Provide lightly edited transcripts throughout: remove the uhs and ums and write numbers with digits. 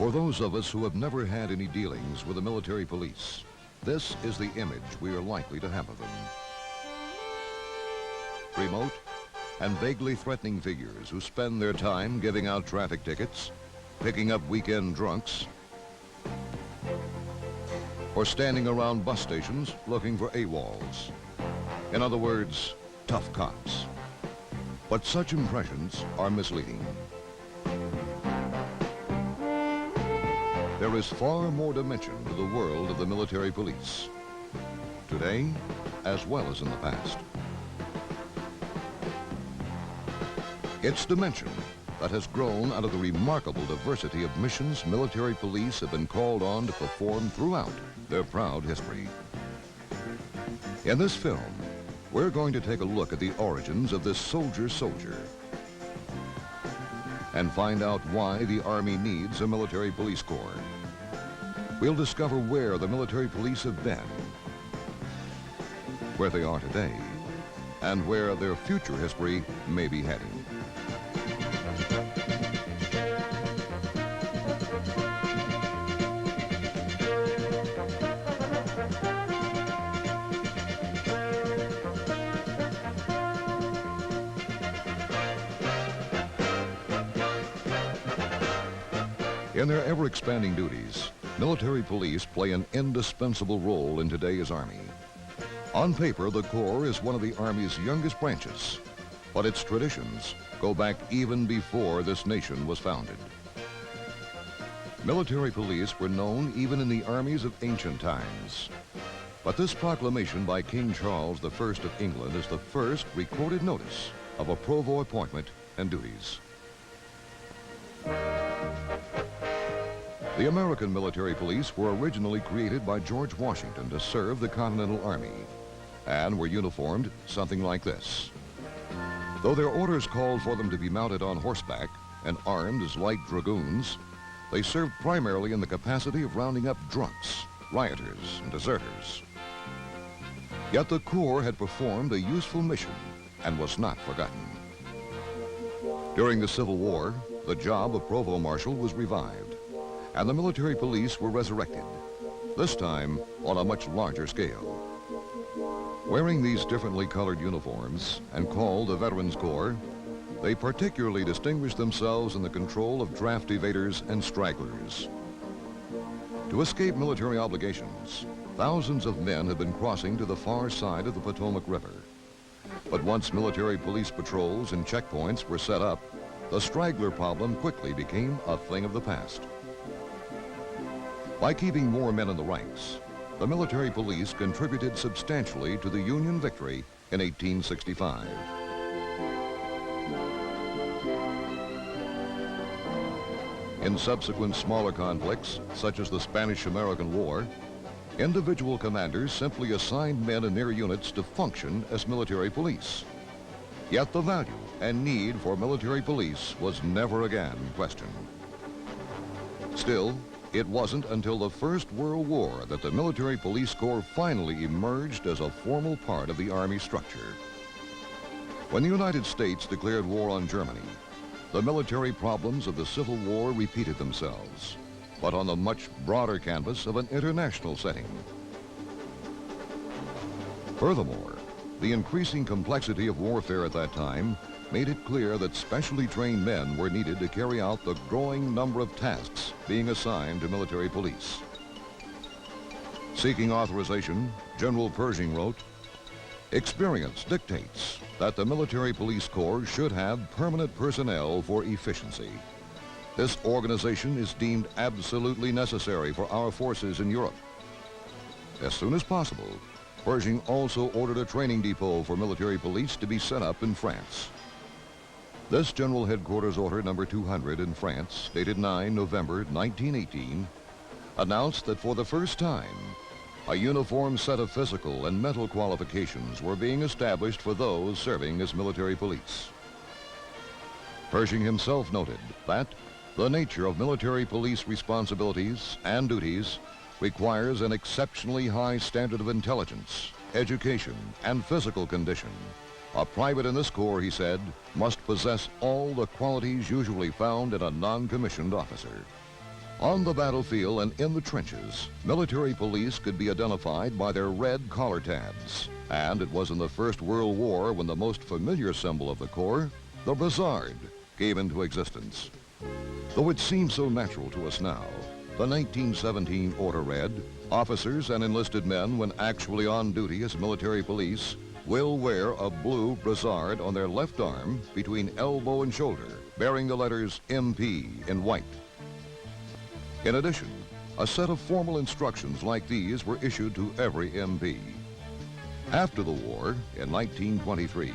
For those of us who have never had any dealings with the military police, this is the image we are likely to have of them. Remote and vaguely threatening figures who spend their time giving out traffic tickets, picking up weekend drunks, or standing around bus stations looking for AWOLs. In other words, tough cops. But such impressions are misleading. There is far more dimension to the world of the military police, today as well as in the past. Its dimension that has grown out of the remarkable diversity of missions military police have been called on to perform throughout their proud history. In this film, we're going to take a look at the origins of this soldier and find out why the Army needs a military police corps. We'll discover where the military police have been, where they are today, and where their future history may be heading. In their ever-expanding duties, military police play an indispensable role in today's Army. On paper, the Corps is one of the Army's youngest branches, but its traditions go back even before this nation was founded. Military police were known even in the armies of ancient times. But this proclamation by King Charles I of England is the first recorded notice of a provost appointment and duties. The American military police were originally created by George Washington to serve the Continental Army and were uniformed something like this. Though their orders called for them to be mounted on horseback and armed as light dragoons, they served primarily in the capacity of rounding up drunks, rioters, and deserters. Yet the Corps had performed a useful mission and was not forgotten. During the Civil War, the job of provost marshal was revived, and the military police were resurrected, this time on a much larger scale. Wearing these differently colored uniforms and called the Veterans Corps, they particularly distinguished themselves in the control of draft evaders and stragglers. To escape military obligations, thousands of men had been crossing to the far side of the Potomac River. But once military police patrols and checkpoints were set up, the straggler problem quickly became a thing of the past. By keeping more men in the ranks, the military police contributed substantially to the Union victory in 1865. In subsequent smaller conflicts, such as the Spanish-American War, individual commanders simply assigned men in their units to function as military police. Yet the value and need for military police was never again questioned. Still, it wasn't until the First World War that the Military Police Corps finally emerged as a formal part of the Army structure. When the United States declared war on Germany, the military problems of the Civil War repeated themselves, but on the much broader canvas of an international setting. Furthermore, the increasing complexity of warfare at that time made it clear that specially trained men were needed to carry out the growing number of tasks being assigned to military police. Seeking authorization, General Pershing wrote, "Experience dictates that the military police corps should have permanent personnel for efficiency. This organization is deemed absolutely necessary for our forces in Europe." As soon as possible, Pershing also ordered a training depot for military police to be set up in France. This General Headquarters Order number 200 in France, dated 9 November 1918, announced that for the first time, a uniform set of physical and mental qualifications were being established for those serving as military police. Pershing himself noted that the nature of military police responsibilities and duties requires an exceptionally high standard of intelligence, education, and physical condition. A private in this corps, he said, must possess all the qualities usually found in a non-commissioned officer. On the battlefield and in the trenches, military police could be identified by their red collar tabs. And it was in the First World War when the most familiar symbol of the Corps, the brassard, came into existence. Though it seems so natural to us now, the 1917 order read, officers and enlisted men, when actually on duty as military police, will wear a blue brassard on their left arm between elbow and shoulder, bearing the letters MP in white. In addition, a set of formal instructions like these were issued to every MP. After the war, in 1923,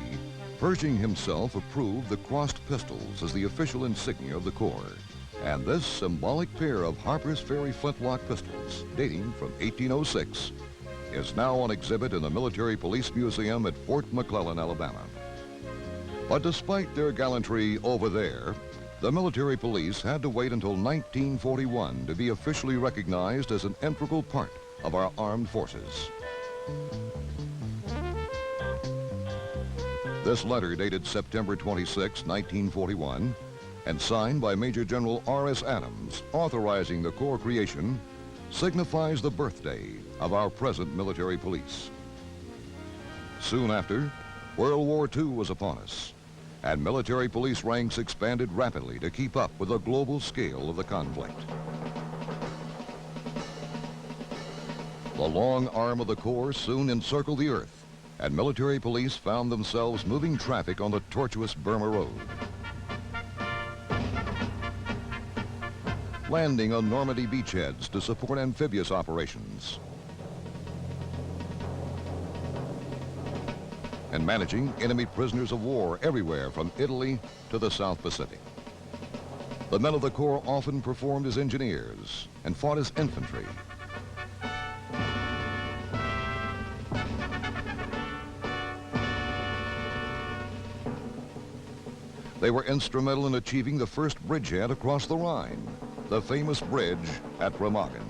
Pershing himself approved the crossed pistols as the official insignia of the Corps. And this symbolic pair of Harper's Ferry flintlock pistols, dating from 1806, is now on exhibit in the Military Police Museum at Fort McClellan, Alabama. But despite their gallantry over there, the military police had to wait until 1941 to be officially recognized as an integral part of our armed forces. This letter, dated September 26, 1941, and signed by Major General R.S. Adams, authorizing the Corps creation, signifies the birthday of our present military police. Soon after, World War II was upon us, and military police ranks expanded rapidly to keep up with the global scale of the conflict. The long arm of the Corps soon encircled the earth, and military police found themselves moving traffic on the tortuous Burma Road. Landing on Normandy beachheads to support amphibious operations, and managing enemy prisoners of war everywhere from Italy to the South Pacific. The men of the Corps often performed as engineers and fought as infantry. They were instrumental in achieving the first bridgehead across the Rhine, the famous bridge at Remagen.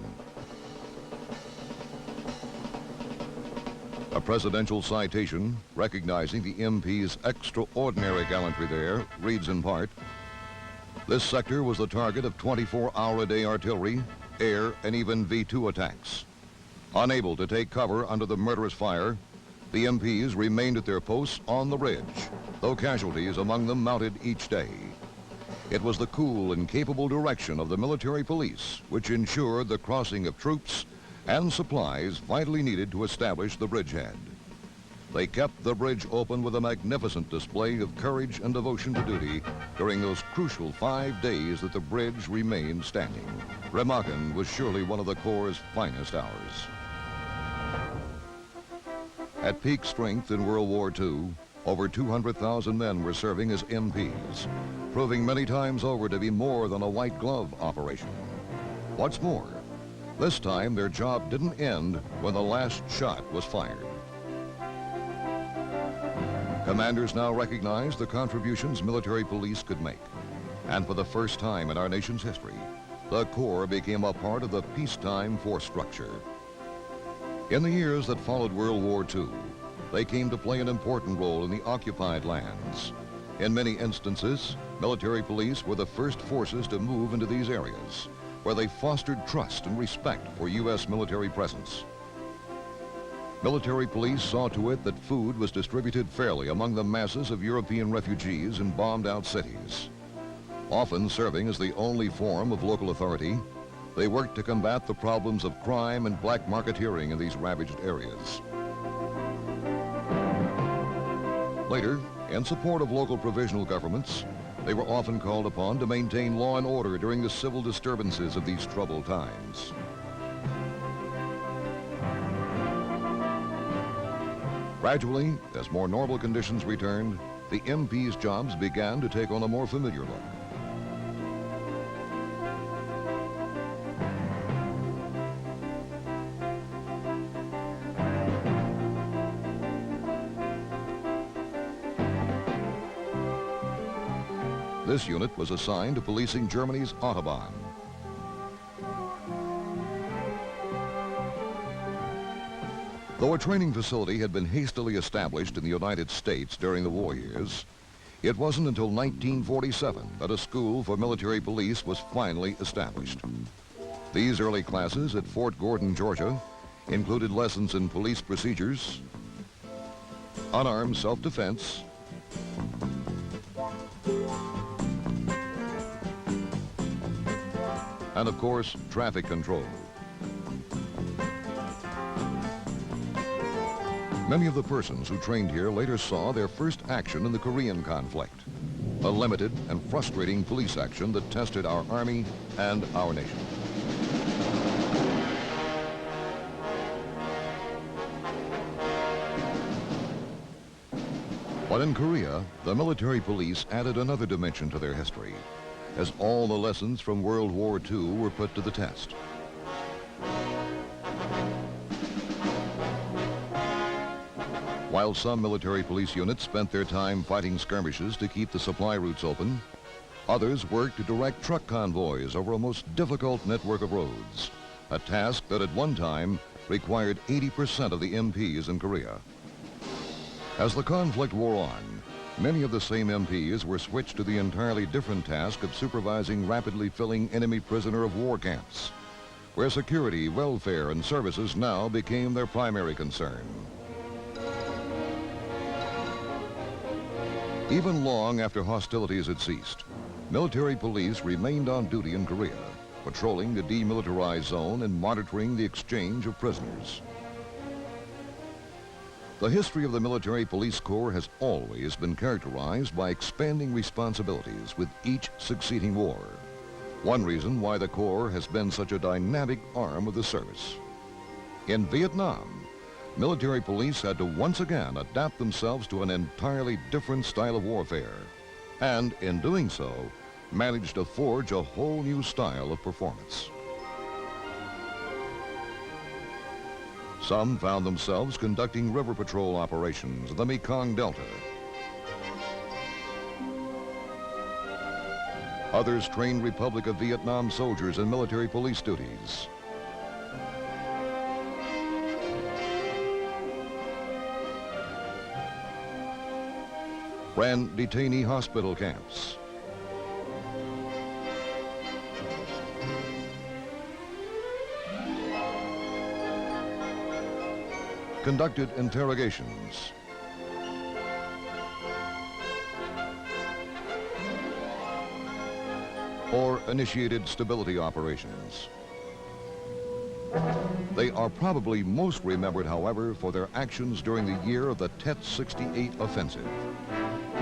A presidential citation recognizing the MP's extraordinary gallantry there reads in part, "This sector was the target of 24-hour-a-day artillery, air, and even V-2 attacks. Unable to take cover under the murderous fire, the MPs remained at their posts on the ridge, though casualties among them mounted each day. It was the cool and capable direction of the military police which ensured the crossing of troops and supplies vitally needed to establish the bridgehead. They kept the bridge open with a magnificent display of courage and devotion to duty during those crucial 5 days that the bridge remained standing. Remagen was surely one of the Corps' finest hours." At peak strength in World War II, over 200,000 men were serving as MPs, proving many times over to be more than a white glove operation. What's more, this time their job didn't end when the last shot was fired. Commanders now recognized the contributions military police could make, and for the first time in our nation's history, the Corps became a part of the peacetime force structure. In the years that followed World War II, they came to play an important role in the occupied lands. In many instances, military police were the first forces to move into these areas, where they fostered trust and respect for U.S. military presence. Military police saw to it that food was distributed fairly among the masses of European refugees in bombed-out cities. Often serving as the only form of local authority, they worked to combat the problems of crime and black marketeering in these ravaged areas. Later, in support of local provisional governments, they were often called upon to maintain law and order during the civil disturbances of these troubled times. Gradually, as more normal conditions returned, the MP's jobs began to take on a more familiar look. This unit was assigned to policing Germany's Autobahn. Though a training facility had been hastily established in the United States during the war years, it wasn't until 1947 that a school for military police was finally established. These early classes at Fort Gordon, Georgia, included lessons in police procedures, unarmed self-defense, and of course, traffic control. Many of the persons who trained here later saw their first action in the Korean conflict, a limited and frustrating police action that tested our Army and our nation. But in Korea, the military police added another dimension to their history, as all the lessons from World War II were put to the test. While some military police units spent their time fighting skirmishes to keep the supply routes open, others worked to direct truck convoys over a most difficult network of roads, a task that at one time required 80% of the MPs in Korea. As the conflict wore on, many of the same MPs were switched to the entirely different task of supervising rapidly filling enemy prisoner of war camps, where security, welfare, and services now became their primary concern. Even long after hostilities had ceased, military police remained on duty in Korea, patrolling the demilitarized zone and monitoring the exchange of prisoners. The history of the military police corps has always been characterized by expanding responsibilities with each succeeding war. One reason why the corps has been such a dynamic arm of the service. In Vietnam, military police had to once again adapt themselves to an entirely different style of warfare, and in doing so, managed to forge a whole new style of performance. Some found themselves conducting river patrol operations in the Mekong Delta. Others trained Republic of Vietnam soldiers in military police duties. Ran detainee hospital camps. Conducted interrogations. Or initiated stability operations. They are probably most remembered, however, for their actions during the year of the Tet 68 offensive.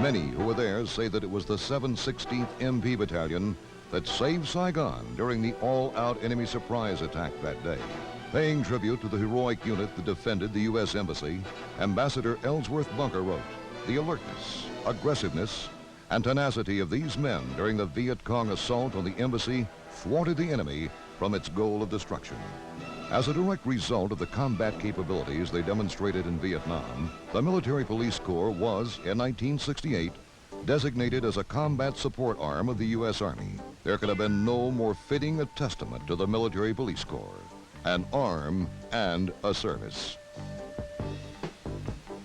Many who were there say that it was the 716th MP Battalion that saved Saigon during the all-out enemy surprise attack that day. Paying tribute to the heroic unit that defended the U.S. Embassy, Ambassador Ellsworth Bunker wrote, "The alertness, aggressiveness, and tenacity of these men during the Viet Cong assault on the embassy thwarted the enemy from its goal of destruction." As a direct result of the combat capabilities they demonstrated in Vietnam, the Military Police Corps was, in 1968, designated as a combat support arm of the U.S. Army. There could have been no more fitting a testament to the Military Police Corps, an arm and a service.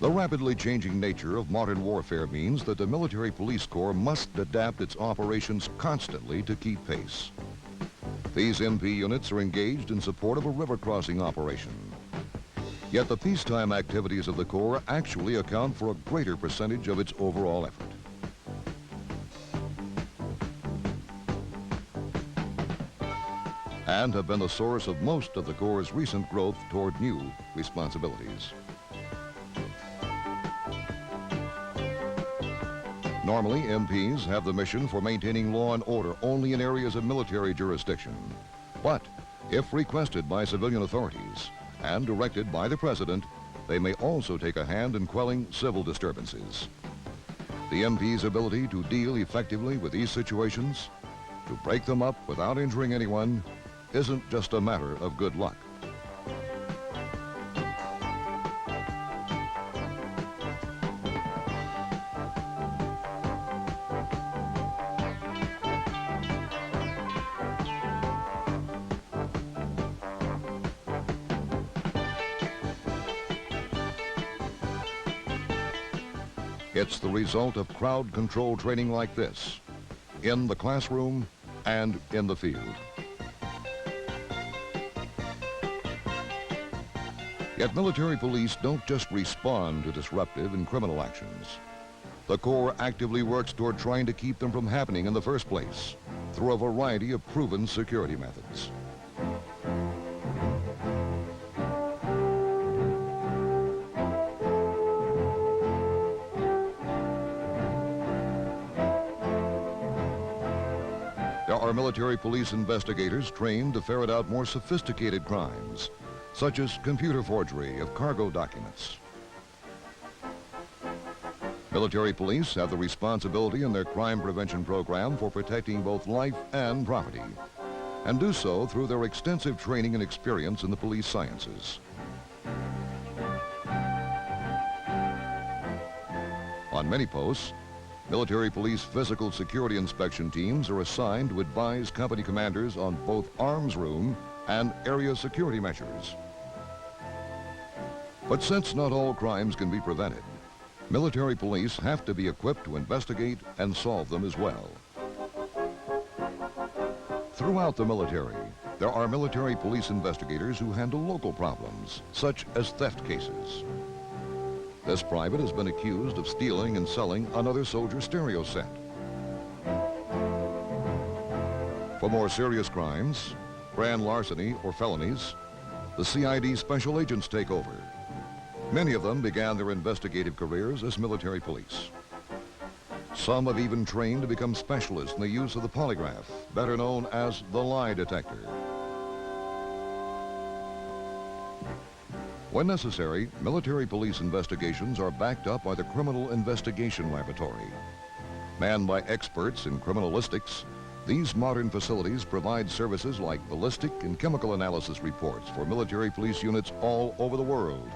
The rapidly changing nature of modern warfare means that the Military Police Corps must adapt its operations constantly to keep pace. These MP units are engaged in support of a river crossing operation. Yet the peacetime activities of the Corps actually account for a greater percentage of its overall effort. And have been the source of most of the Corps' recent growth toward new responsibilities. Normally, MPs have the mission for maintaining law and order only in areas of military jurisdiction. But if requested by civilian authorities and directed by the President, they may also take a hand in quelling civil disturbances. The MP's ability to deal effectively with these situations, to break them up without injuring anyone, isn't just a matter of good luck. It's the result of crowd control training like this, in the classroom and in the field. Yet military police don't just respond to disruptive and criminal actions. The Corps actively works toward trying to keep them from happening in the first place through a variety of proven security methods. There are military police investigators trained to ferret out more sophisticated crimes, such as computer forgery of cargo documents. Military police have the responsibility in their crime prevention program for protecting both life and property, and do so through their extensive training and experience in the police sciences. On many posts, military police physical security inspection teams are assigned to advise company commanders on both arms room and area security measures. But since not all crimes can be prevented, military police have to be equipped to investigate and solve them as well. Throughout the military, there are military police investigators who handle local problems, such as theft cases. This private has been accused of stealing and selling another soldier's stereo set. For more serious crimes, grand larceny or felonies, the CID special agents take over. Many of them began their investigative careers as military police. Some have even trained to become specialists in the use of the polygraph, better known as the lie detector. When necessary, military police investigations are backed up by the Criminal Investigation Laboratory. Manned by experts in criminalistics, these modern facilities provide services like ballistic and chemical analysis reports for military police units all over the world.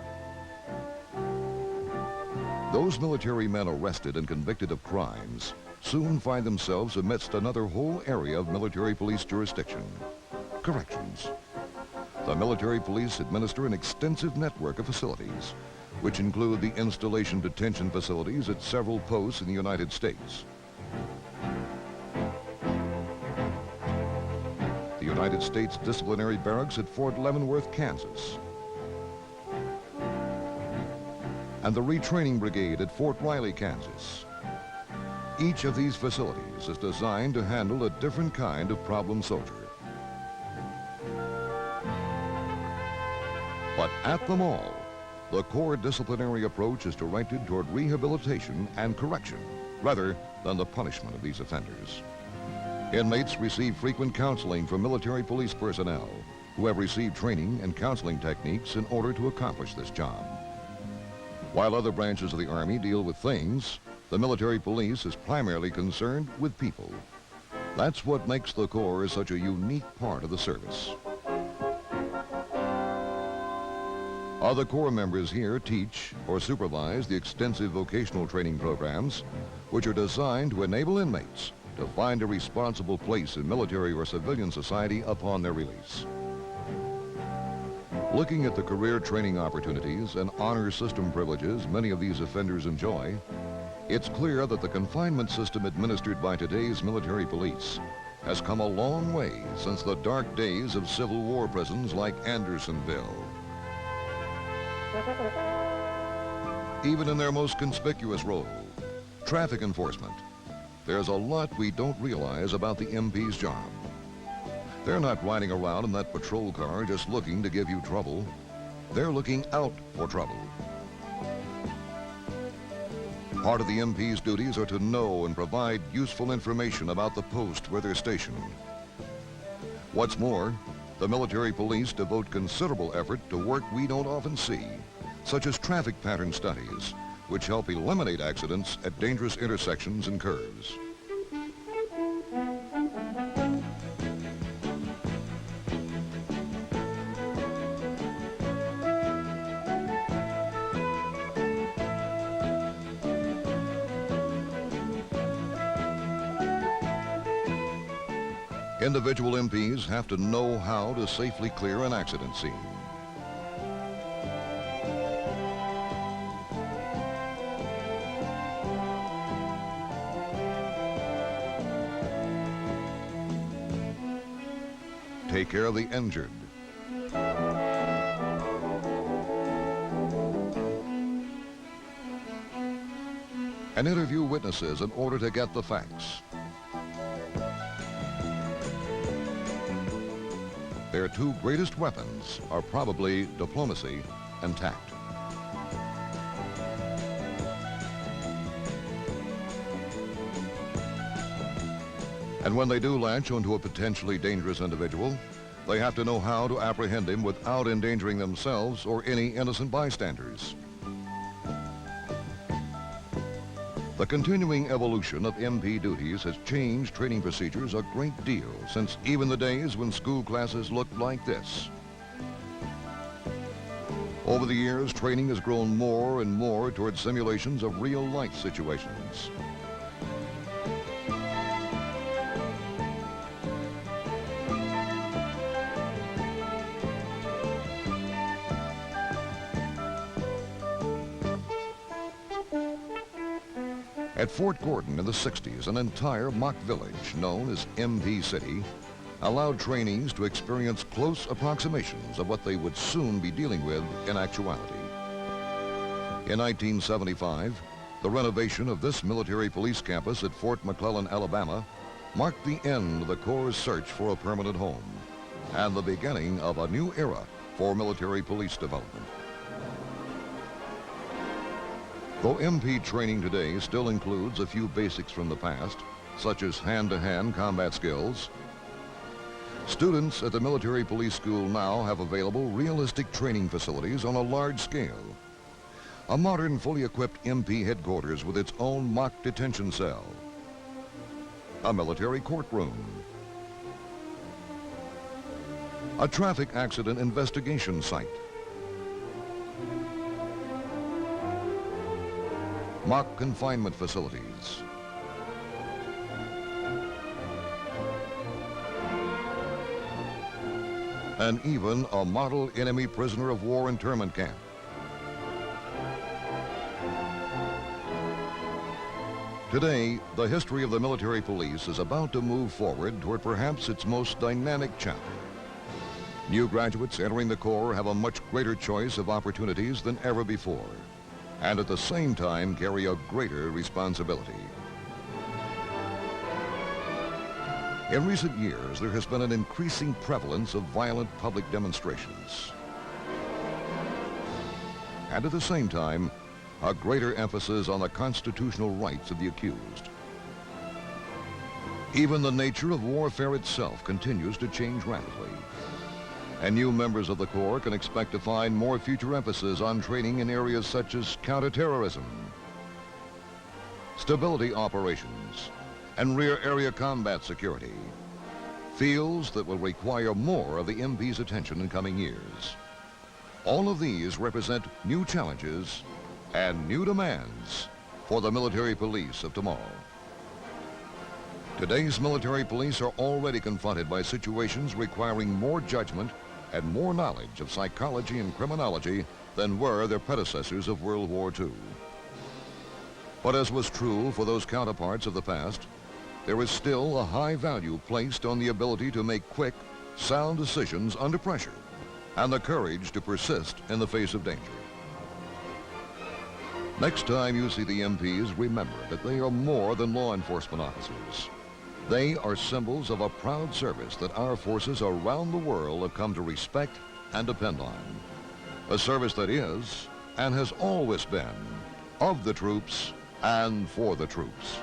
Those military men arrested and convicted of crimes soon find themselves amidst another whole area of military police jurisdiction: corrections. The military police administer an extensive network of facilities, which include the installation detention facilities at several posts in the United States. The United States Disciplinary Barracks at Fort Leavenworth, Kansas, and the Retraining Brigade at Fort Riley, Kansas. Each of these facilities is designed to handle a different kind of problem soldier. But at them all, the Corps disciplinary approach is directed toward rehabilitation and correction, rather than the punishment of these offenders. Inmates receive frequent counseling from military police personnel who have received training and counseling techniques in order to accomplish this job. While other branches of the Army deal with things, the military police is primarily concerned with people. That's what makes the Corps such a unique part of the service. Other Corps members here teach or supervise the extensive vocational training programs, which are designed to enable inmates to find a responsible place in military or civilian society upon their release. Looking at the career training opportunities and honor system privileges many of these offenders enjoy, it's clear that the confinement system administered by today's military police has come a long way since the dark days of Civil War prisons like Andersonville. Even in their most conspicuous role, traffic enforcement, there's a lot we don't realize about the MP's job. They're not riding around in that patrol car just looking to give you trouble. They're looking out for trouble. Part of the MP's duties are to know and provide useful information about the post where they're stationed. What's more, the military police devote considerable effort to work we don't often see, such as traffic pattern studies, which help eliminate accidents at dangerous intersections and curves. Individual MPs have to know how to safely clear an accident scene. Take care of the injured. and interview witnesses in order to get the facts. Their two greatest weapons are probably diplomacy and tact. And when they do latch onto a potentially dangerous individual, they have to know how to apprehend him without endangering themselves or any innocent bystanders. The continuing evolution of MP duties has changed training procedures a great deal since even the days when school classes looked like this. Over the years, training has grown more and more toward simulations of real-life situations. At Fort Gordon in the 60s, an entire mock village known as MP City allowed trainees to experience close approximations of what they would soon be dealing with in actuality. In 1975, the renovation of this military police campus at Fort McClellan, Alabama, marked the end of the Corps' search for a permanent home and the beginning of a new era for military police development. Though MP training today still includes a few basics from the past, such as hand-to-hand combat skills, students at the Military Police School now have available realistic training facilities on a large scale. A modern, fully equipped MP headquarters with its own mock detention cell, a military courtroom, a traffic accident investigation site, mock confinement facilities, and even a model enemy prisoner of war internment camp. Today, the history of the military police is about to move forward toward perhaps its most dynamic chapter. New graduates entering the Corps have a much greater choice of opportunities than ever before, and at the same time carry a greater responsibility. In recent years, there has been an increasing prevalence of violent public demonstrations. And at the same time, a greater emphasis on the constitutional rights of the accused. Even the nature of warfare itself continues to change rapidly. And new members of the Corps can expect to find more future emphasis on training in areas such as counterterrorism, stability operations, and rear area combat security, fields that will require more of the MP's attention in coming years. All of these represent new challenges and new demands for the military police of tomorrow. Today's military police are already confronted by situations requiring more judgment and more knowledge of psychology and criminology than were their predecessors of World War II. But as was true for those counterparts of the past, there is still a high value placed on the ability to make quick, sound decisions under pressure and the courage to persist in the face of danger. Next time you see the MPs, remember that they are more than law enforcement officers. They are symbols of a proud service that our forces around the world have come to respect and depend on. A service that is, and has always been, of the troops and for the troops.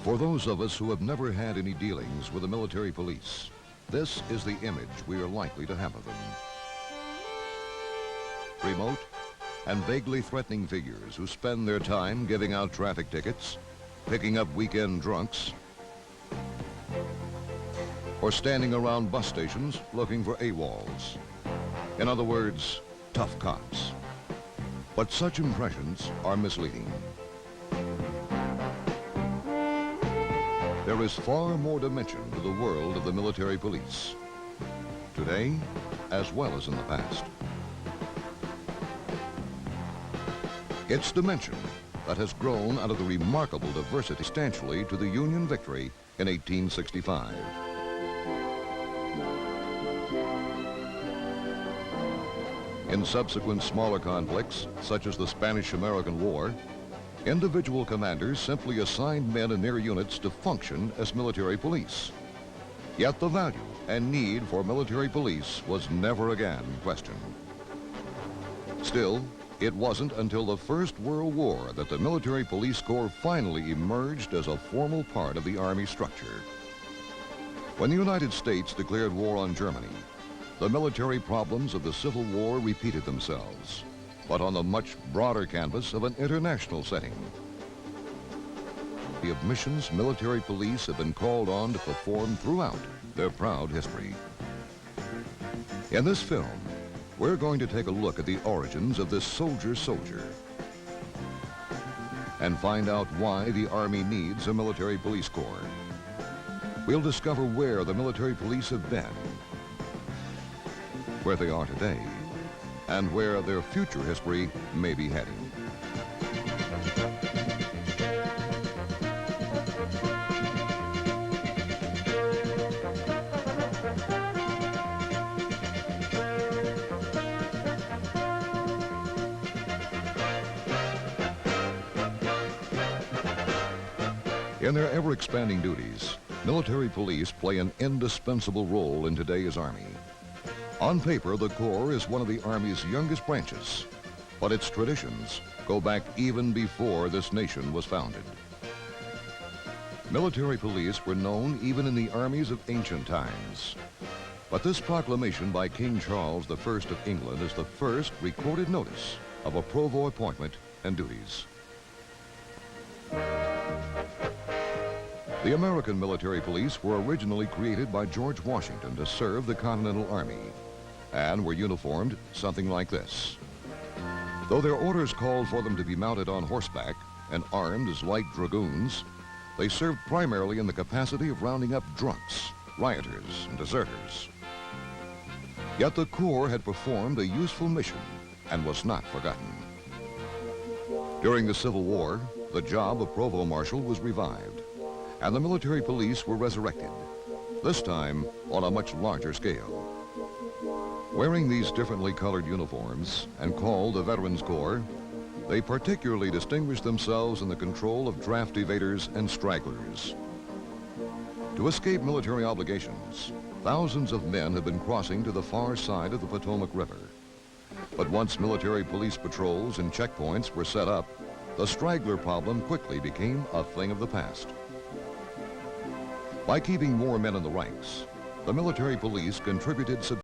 For those of us who have never had any dealings with the military police, this is the image we are likely to have of them. Remote and vaguely threatening figures who spend their time giving out traffic tickets, picking up weekend drunks, or standing around bus stations looking for AWOLs. In other words, tough cops. But such impressions are misleading. There is far more dimension to the world of the military police, today as well as in the past. Its dimension that has grown out of the remarkable diversity substantially to the Union victory in 1865. In subsequent smaller conflicts, such as the Spanish-American War, individual commanders simply assigned men in their units to function as military police. Yet the value and need for military police was never again questioned. Still, it wasn't until the First World War that the Military Police Corps finally emerged as a formal part of the Army structure. When the United States declared war on Germany, the military problems of the Civil War repeated themselves, but on a much broader canvas of an international setting. Of missions military police have been called on to perform throughout their proud history. In this film, we're going to take a look at the origins of this soldier and find out why the Army needs a military police corps. We'll discover where the military police have been, where they are today, and where their future history may be heading. In their ever-expanding duties, military police play an indispensable role in today's Army. On paper, the Corps is one of the Army's youngest branches, but its traditions go back even before this nation was founded. Military police were known even in the armies of ancient times. But this proclamation by King Charles I of England is the first recorded notice of a provost appointment and duties. The American military police were originally created by George Washington to serve the Continental Army, and were uniformed something like this. Though their orders called for them to be mounted on horseback and armed as light dragoons, they served primarily in the capacity of rounding up drunks, rioters, and deserters. Yet the Corps had performed a useful mission and was not forgotten. During the Civil War, the job of provost marshal was revived, and the military police were resurrected, this time on a much larger scale. Wearing these differently colored uniforms and called the Veterans Corps, they particularly distinguished themselves in the control of draft evaders and stragglers. To escape military obligations, thousands of men had been crossing to the far side of the Potomac River. But once military police patrols and checkpoints were set up, the straggler problem quickly became a thing of the past. By keeping more men in the ranks, the military police contributed